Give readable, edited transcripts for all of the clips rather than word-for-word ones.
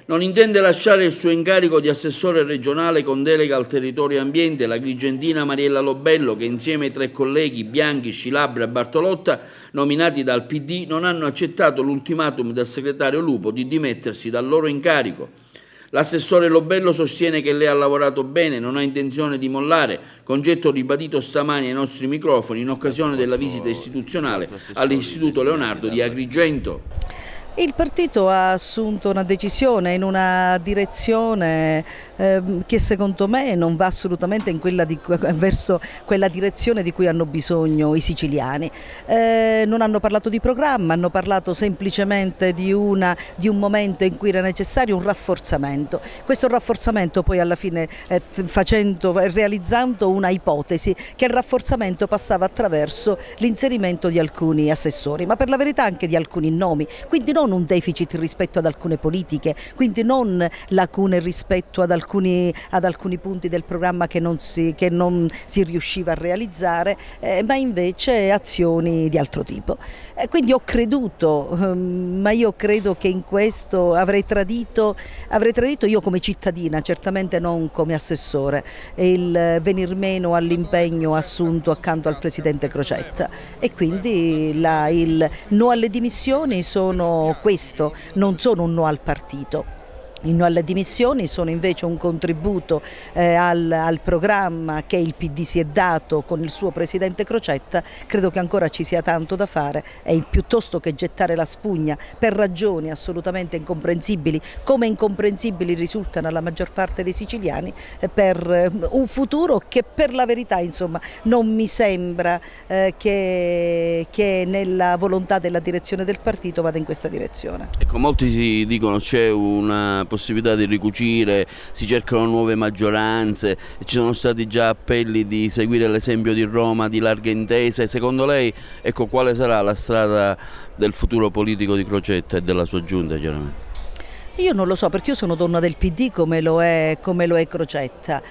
Non intende lasciare il suo incarico di assessore regionale con delega al territorio e ambiente l'agrigentina Mariella Lobello, che insieme ai 3 colleghi Bianchi, Scilabra e Bartolotta, nominati dal PD, non hanno accettato l'ultimatum del segretario Lupo di dimettersi dal loro incarico. L'assessore Lobello sostiene che lei ha lavorato bene, non ha intenzione di mollare, concetto ribadito stamani ai nostri microfoni in occasione della visita istituzionale all'Istituto Leonardo di Agrigento. Il partito ha assunto una decisione in una direzione che secondo me non va assolutamente verso quella direzione di cui hanno bisogno i siciliani. Non hanno parlato di programma, hanno parlato semplicemente di un momento in cui era necessario un rafforzamento. Questo rafforzamento poi alla fine realizzando una ipotesi che il rafforzamento passava attraverso l'inserimento di alcuni assessori, ma per la verità anche di alcuni nomi, quindi non un deficit rispetto ad alcune politiche, quindi non lacune rispetto ad alcuni punti del programma che non si riusciva a realizzare, ma invece azioni di altro tipo. Quindi ho creduto, ma io credo che in questo avrei tradito io come cittadina, certamente non come assessore, il venir meno all'impegno assunto accanto al Presidente Crocetta, e quindi il no alle dimissioni sono questo, non sono un no al partito. I no alle dimissioni sono invece un contributo al programma che il PD si è dato con il suo Presidente Crocetta. Credo che ancora ci sia tanto da fare e piuttosto che gettare la spugna per ragioni assolutamente incomprensibili, come incomprensibili risultano alla maggior parte dei siciliani, per un futuro che per la verità insomma non mi sembra che nella volontà della direzione del partito vada in questa direzione. Ecco, molti si dicono c'è una possibilità di ricucire, si cercano nuove maggioranze, ci sono stati già appelli di seguire l'esempio di Roma, di larghe intese. Secondo lei, ecco, quale sarà la strada del futuro politico di Crocetta e della sua giunta, chiaramente? Io non lo so, perché io sono donna del PD come lo è Crocetta.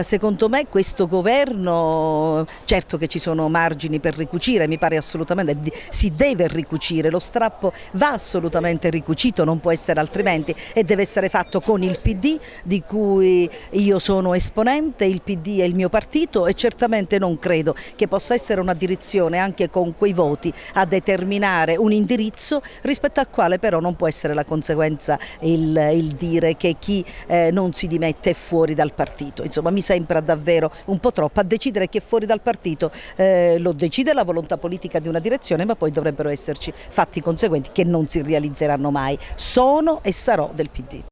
Secondo me questo governo, certo che ci sono margini per ricucire, mi pare assolutamente, si deve ricucire, lo strappo va assolutamente ricucito, non può essere altrimenti, e deve essere fatto con il PD di cui io sono esponente. Il PD è il mio partito e certamente non credo che possa essere una direzione anche con quei voti a determinare un indirizzo rispetto al quale però non può essere la conseguenza il dire che chi non si dimette è fuori dal partito. Insomma, mi sembra davvero un po' troppo. A decidere chi è fuori dal partito lo decide la volontà politica di una direzione, ma poi dovrebbero esserci fatti conseguenti che non si realizzeranno mai. Sono e sarò del PD.